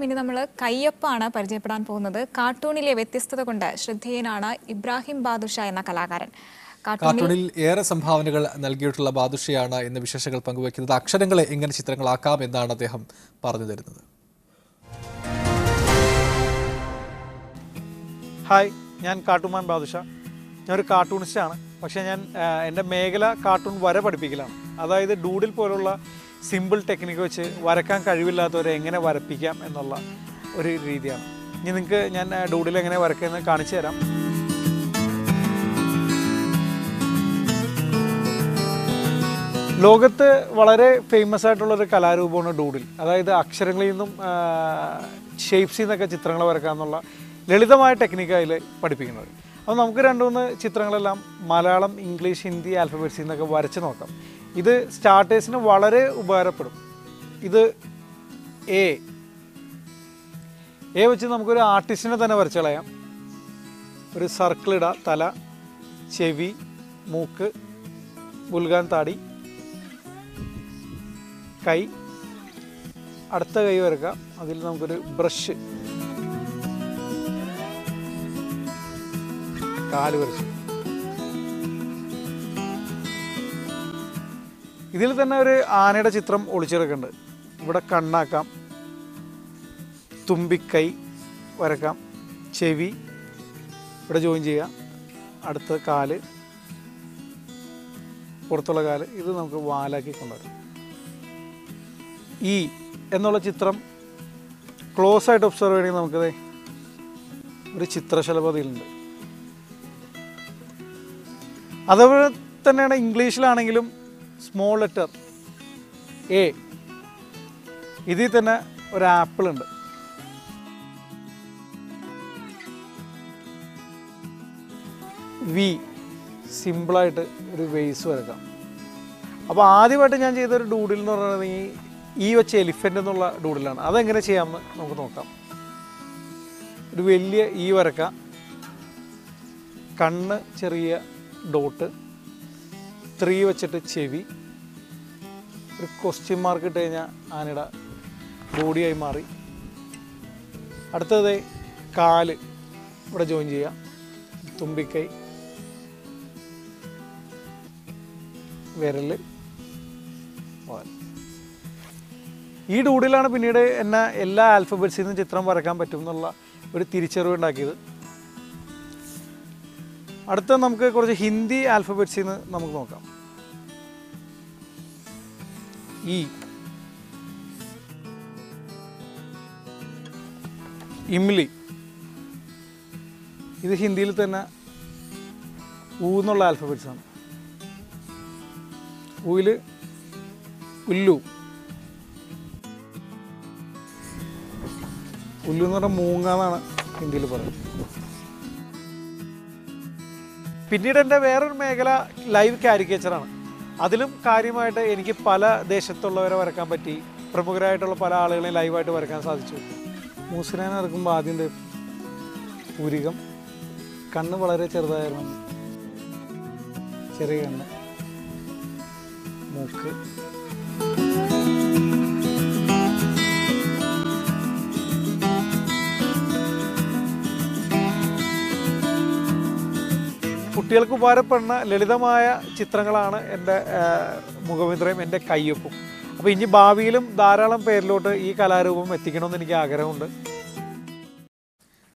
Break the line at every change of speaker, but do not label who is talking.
ഇനി നമ്മൾ കയ്യൊപ്പാണ് പരിചയപ്പെടാൻ പോകുന്നത്. കാർട്ടൂണിലെ വ്യത്യസ്തത കൊണ്ട് ശ്രദ്ധേയനാണ് ഇബ്രാഹിം ബാദുഷ എന്ന കലാകാരൻ.
കാർട്ടൂണിൽ ഏറെ സംഭാവനകൾ നൽകിയിട്ടുള്ള ബാദുഷയാണ് ഇന്ന് വിശേഷങ്ങൾ പങ്കുവയ്ക്കുന്നത്. അക്ഷരങ്ങളെ എങ്ങനെ ചിത്രങ്ങളാക്കാം എന്നാണ് അദ്ദേഹം പറഞ്ഞു തരുന്നത്.
ഹായ്, ഞാൻ കാർട്ടൂൺമാൻ ബാദുഷ. ഞാനൊരു കാർട്ടൂണിസ്റ്റാണ്. പക്ഷേ എൻ്റെ മേഖല കാർട്ടൂൺ വര പഠിപ്പിക്കലാണ്. അതായത് ഡൂഡിൽ പോലുള്ള സിമ്പിൾ ടെക്നിക്ക് വെച്ച് വരക്കാൻ കഴിവില്ലാത്തവരെ എങ്ങനെ വരപ്പിക്കാം എന്നുള്ള ഒരു രീതിയാണ്. ഇനി നിങ്ങൾക്ക് ഞാൻ ഡൂഡിൽ എങ്ങനെ വരയ്ക്കുന്നത് കാണിച്ചു തരാം. ലോകത്ത് വളരെ ഫേമസ് ആയിട്ടുള്ളൊരു കലാരൂപമാണ് ഡൂഡിൽ. അതായത് അക്ഷരങ്ങളിൽ നിന്നും ഷേപ്സിൽ നിന്നൊക്കെ ചിത്രങ്ങൾ വരയ്ക്കാമെന്നുള്ള ലളിതമായ ടെക്നിക്കായി പഠിപ്പിക്കുന്നത്. അപ്പോൾ നമുക്ക് 2-3 ചിത്രങ്ങളെല്ലാം മലയാളം, ഇംഗ്ലീഷ്, ഹിന്ദി ആൽഫബറ്റ്സിൽ നിന്നൊക്കെ വരച്ച് നോക്കാം. ഇത് സ്റ്റാർട്ടേഴ്സിന് വളരെ ഉപകാരപ്പെടും. ഇത് എ വെച്ച് നമുക്കൊരു ആർട്ടിസ്റ്റിനെ തന്നെ വരച്ച് കളയാം. ഒരു സർക്കിളിടുക, തല, ചെവി, മൂക്ക്, ബുൽഗാൻ താടി, കൈ, അടുത്ത കൈ വരക്കാം. അതിൽ നമുക്കൊരു ബ്രഷ്, കാല് വരച്ച്. ഇതിൽ തന്നെ ഒരു ആനയുടെ ചിത്രം ഒളിച്ചെടുക്കുന്നുണ്ട്. ഇവിടെ കണ്ണാക്കാം, തുമ്പിക്കൈ വരക്കാം, ചെവി ഇവിടെ ജോയിൻ ചെയ്യാം, അടുത്ത കാല്, പുറത്തുള്ള കാല്. ഇത് നമുക്ക് വാലാക്കി കൊണ്ടുവരാം. ഈ എന്നുള്ള ചിത്രം ക്ലോസ് ആയിട്ട് ഒബ്സർവ് ചെയ്യണമെങ്കിൽ നമുക്കത് ഒരു ചിത്രശലഭതയിലുണ്ട്. അതുപോലെ തന്നെയാണ് ഇംഗ്ലീഷിലാണെങ്കിലും സ്മോൾ ലെറ്റർ എ, ഇതിൽ തന്നെ ഒരു ആപ്പിൾ ഉണ്ട്. വി, സിമ്പിളായിട്ട് ഒരു വേസ് വരക്കാം. അപ്പോൾ ആദ്യമായിട്ട് ഞാൻ ചെയ്തൊരു ഡൂഡിൽ എന്ന് പറയുന്നത് ഈ വെച്ച എലിഫൻ്റ് എന്നുള്ള ഡൂഡിലാണ്. അതെങ്ങനെ ചെയ്യാമെന്ന് നമുക്ക് നോക്കാം. ഒരു വലിയ ഈ വരക്കാം, കണ്ണ് ചെറിയ ഡോട്ട്, 3 വെച്ചിട്ട് ചെവി, ഒരു ക്വസ്റ്റ്യൻ മാർക്ക് ഇട്ട് കഴിഞ്ഞാൽ ആനയുടെ ബോഡിയായി മാറി. അടുത്തത് കാല് ഇവിടെ ജോയിൻ ചെയ്യാം, തുമ്പിക്കൈ, വിരൽ. ഈ ഡൂഡിലാണ് പിന്നീട് എന്നെ എല്ലാ ആൽഫബറ്റ്സിൽ നിന്നും ചിത്രം വരക്കാൻ പറ്റും എന്നുള്ള ഒരു തിരിച്ചറിവ് ഉണ്ടാക്കിയത്. അടുത്ത നമുക്ക് കുറച്ച് ഹിന്ദി ആൽഫബറ്റ്സിൽ നിന്ന് നമുക്ക് നോക്കാം. ഈ ഇംലി, ഇത് ഹിന്ദിയിൽ തന്നെ എന്നുള്ള ആൽഫബറ്റ്സ് ആണ്. ഊയിൽ ഉല്ലു, ഉല്ലു എന്ന് പറഞ്ഞാൽ മൂങ്ങ എന്നാണ് ഹിന്ദിയിൽ പറയുന്നത്. പിന്നീട് എൻ്റെ വേറൊരു മേഖല ലൈവ് കാരിക്കേച്ചറാണ്. അതിലും കാര്യമായിട്ട് എനിക്ക് പല ദേശത്തുള്ളവരെ വരക്കാൻ പറ്റി. പ്രമുഖരായിട്ടുള്ള പല ആളുകളെയും ലൈവായിട്ട് വരക്കാൻ സാധിച്ചു. മൂസിനാനെ ഇറക്കുമ്പോൾ ആദ്യം പൂരികം, കണ്ണ് വളരെ ചെറുതായിരുന്നു, ചെറിയ കണ്ണ്, മൂക്ക്, കുട്ടികൾക്ക് ഉപകാരപ്പെടുന്ന ലളിതമായ ചിത്രങ്ങളാണ് എൻ്റെ മുഖമുദ്രയും എൻ്റെ കയ്യൊപ്പും. അപ്പോൾ ഇനി ഭാവിയിലും ധാരാളം പേരിലോട്ട് ഈ കലാരൂപം എത്തിക്കണമെന്ന് എനിക്ക് ആഗ്രഹമുണ്ട്.